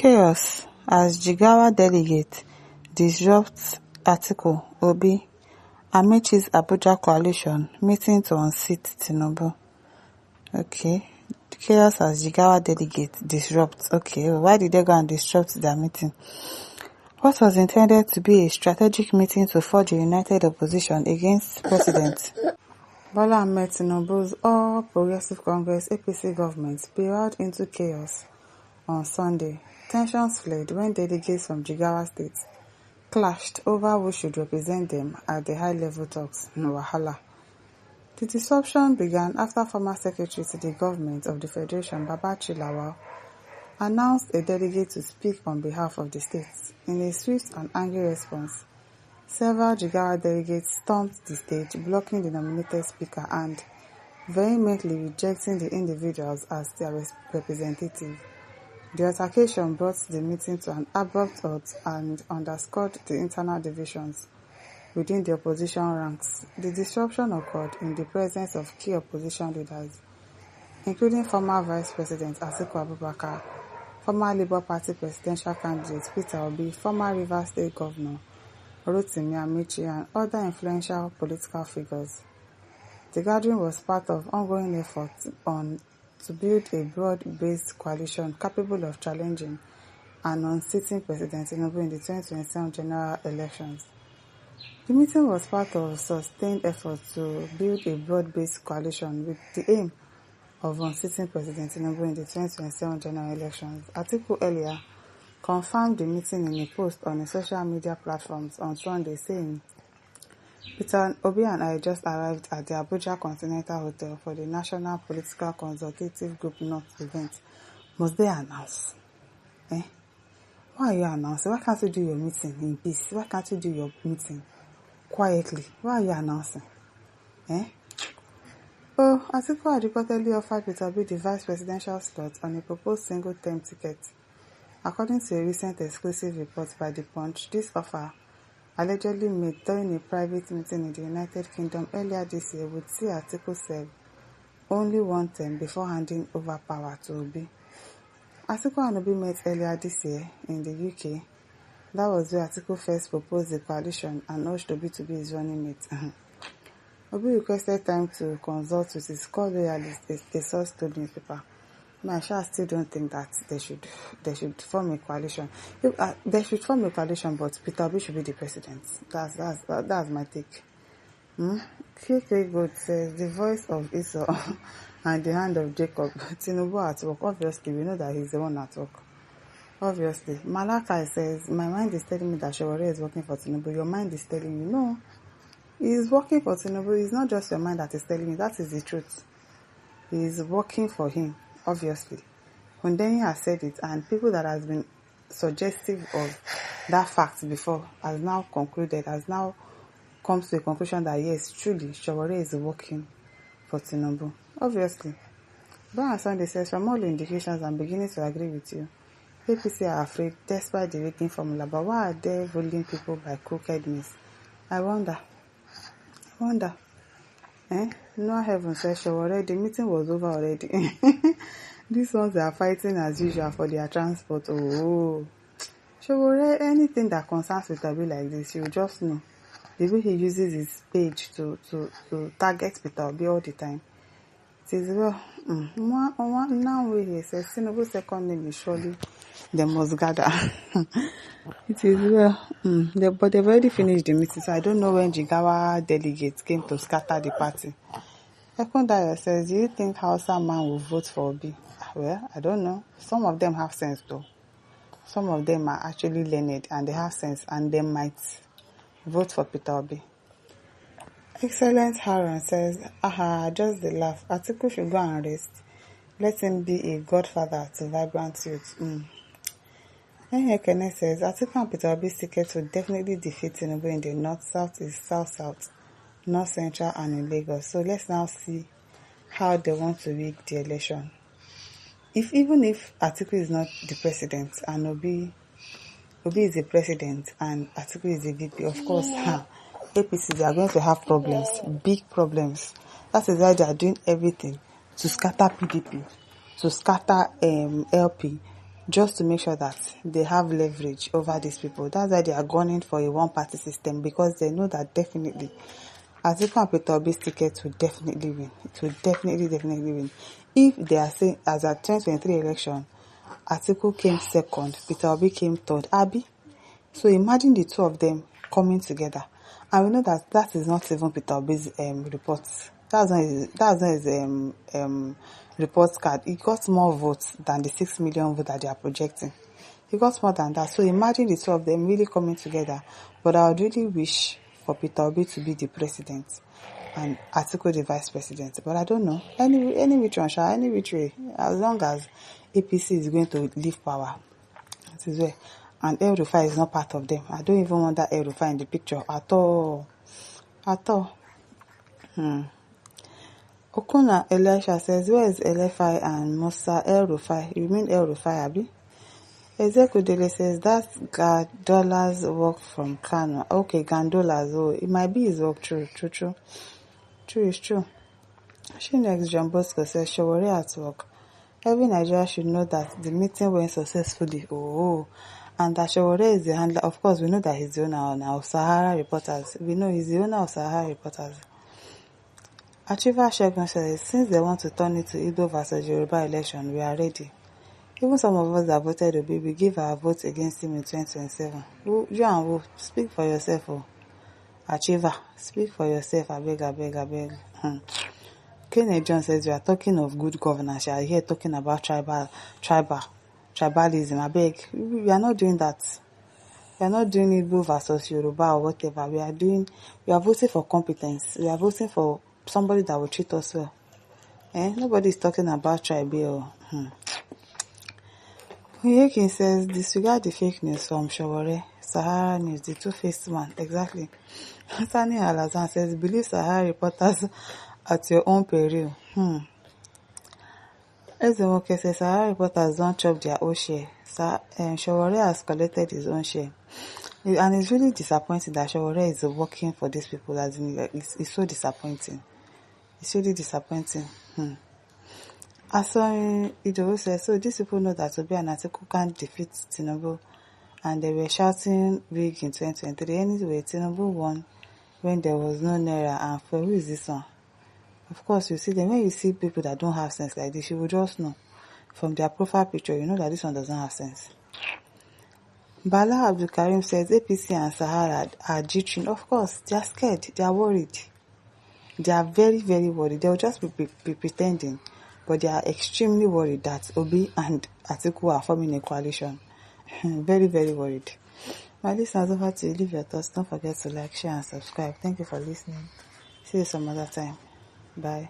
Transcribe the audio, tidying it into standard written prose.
Chaos as Jigawa delegate disrupts Atiku, Obi, Ameachi's Abuja coalition meeting to unseat Tinubu. Okay. Chaos as Jigawa delegate disrupts. Okay, why did they go and disrupt their meeting? What was intended to be a strategic meeting to forge a united opposition against President Bola Ahmed Tinubu's All Progressive Congress APC government spiraled into chaos on Sunday. Tensions flared when delegates from Jigawa State clashed over who should represent them at the high-level talks in Wahala. The disruption began after former Secretary to the Government of the Federation, Ameachi, announced a delegate to speak on behalf of the states. In a swift and angry response, several Jigawa delegates stormed the stage, blocking the nominated speaker and vehemently rejecting the individuals as their representative. The altercation brought the meeting to an abrupt halt and underscored the internal divisions within the opposition ranks. The disruption occurred in the presence of key opposition leaders, including former Vice President Atiku Abubakar, former Labour Party presidential candidate Peter Obi, former Rivers State Governor Ameachi, and other influential political figures. The gathering was part of ongoing efforts to build a broad-based coalition capable of challenging and unseating President Tinubu in the 2027 general elections. The meeting was part of sustained efforts to build a broad-based coalition with the aim of unseating President Tinubu in the 2027 general elections. Atiku earlier confirmed the meeting in a post on his social media platforms on Sunday, saying, Peter Obi and I just arrived at the Abuja Continental Hotel for the National Political Consultative Group North event. Must they announce? Why are you announcing? Why can't you do your meeting in peace? Why can't you do your meeting quietly? Why are you announcing? Atiku had reportedly offered Peter Obi the vice presidential slot on a proposed single-term ticket. According to a recent exclusive report by The Punch, this offer, allegedly made during a private meeting in the United Kingdom earlier this year, would see Atiku serve only one term before handing over power to Obi. Atiku and Obi met earlier this year in the UK. That was where Atiku first proposed the coalition and urged Obi to be his running mate. Obi requested time to consult with his core loyalists, a source told newspaper. I still don't think that they should form a coalition. They should form a coalition, but Peter Obi should be the president. That's my take. KK Gold says the voice of Esau and the hand of Jacob. Tinubu at work. Obviously, we know that he's the one at work. Obviously, Malachi says my mind is telling me that Shawari is working for Tinubu. Your mind is telling you no. He's working for Tinubu. It's not just your mind that is telling you. That is the truth. He's working for him. Obviously, Hundeni has said it, and people that has been suggestive of that fact before has now come to a conclusion that yes, truly, Shawari is working for Tinubu. Obviously, Brian Sunday says, from all indications, I'm beginning to agree with you. APC are afraid, despite the rating formula, but why are they ruling people by crooked means? I wonder. No heaven says Shawari, the meeting was over already. These ones are fighting as usual for their transport. Shawari, anything that concerns with Obi like this, you just know. The way he uses his page to target Peter Obi all the time. It is well. Now he says Tinubu's second name is surely they must gather. It is well. But they've already finished the meeting, so I don't know when Jigawa delegates came to scatter the party. Ekundayo says, do you think Hausa man will vote for Obi? Well, I don't know. Some of them have sense though. Some of them are actually learned and they have sense, and they might vote for Peter Obi. Excellent Haran says, just the laugh. Atiku should go and rest. Let him be a godfather to vibrant youth. Kenneth says, Atiku and Peter Obi's tickets will definitely defeat Tinubu in the north, south, east, south, north central, and in Lagos. So let's now see how they want to rig the election. Even if Atiku is not the president and Obi is the president and Atiku is the VP, of course, APCs are going to have problems, big problems. That is why they are doing everything to scatter PDP, to scatter LP, just to make sure that they have leverage over these people. That's why they are gunning for a one-party system, because they know that definitely Atiku and Peter Obi's ticket will definitely win. It will definitely win. If they are saying, as at 2023 election, Atiku came second, Peter Obi came third, Abi. So imagine the two of them coming together. And we know that that is not even Peter Obi's reports. That's not his report card. He got more votes than the 6 million votes that they are projecting. He got more than that. So imagine the two of them really coming together. But I would really wish for Peter Obi to be the president and Atiku the vice president. But I don't know. Any which one, any which way, as long as APC is going to leave power, it is well. And El Rufai is not part of them. I don't even want that El Rufai in the picture at all. At all. Okuna Elisha says, where is Elefai and Musa El Rufai? You mean El Rufai, Abi? Ezekudele says, that's Gandola's work from Kano. Okay, Gandola's. Oh, it might be his work. True. True, it's true. Next, John Bosco says, Shawari at work. Every Nigeria should know that the meeting went successfully. Oh, and that Shawari is the handler. Of course, we know that he's the owner now of Sahara Reporters. We know he's the owner of Sahara Reporters. Achieva Shegun says, since they want to turn it to Igbo versus Yoruba election, we are ready. Even some of us that voted Obi, we give our vote against him in 2027. You and who? Speak for yourself. Oh. Achieva, speak for yourself. I beg. Kenneth John says, we are talking of good governance. You are here talking about tribalism. I beg. We are not doing that. We are not doing Igbo versus Yoruba or whatever. We are voting for competence. We are voting for somebody that will treat us well. Nobody is talking about tribal. Oyekin says, disregard the fake news from Shawore, Sahara News, the two-faced man. Exactly. Sani Alazan says, believe Sahara Reporters at your own peril. Ezemoke says, Sahara Reporters don't chop their own share. Shawore has collected his own share. And it's really disappointing that Shawore is working for these people. It's so disappointing. It's really disappointing. Aso Idowu says, so these people know that Obi and Atiku can't defeat Tinubu, and they were shouting big in 2023. Anyway, Tinubu won when there was no naira, and for who is this one? Of course, you see them. When you see people that don't have sense like this, you will just know. From their profile picture, you know that this one doesn't have sense. Bala Abdul Karim says, APC and Sahara are jittering. Of course, they are scared. They are worried. They are very, very worried. They will just be pretending. But they are extremely worried that Obi and Atiku are forming a coalition. Very, very worried. My listeners, over to you. Leave your thoughts. Don't forget to like, share, and subscribe. Thank you for listening. See you some other time. Bye.